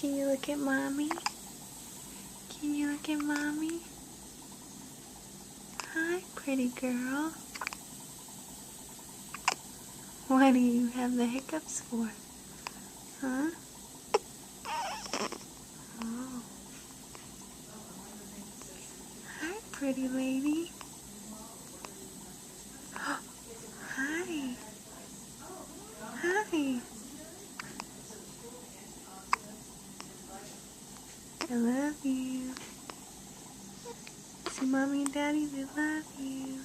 Can you look at mommy? Can you look at mommy? Hi, pretty girl. What do you have the hiccups for? Huh? Oh. Hi, pretty lady. Hi. Hi. I love you. See, mommy and daddy, they love you.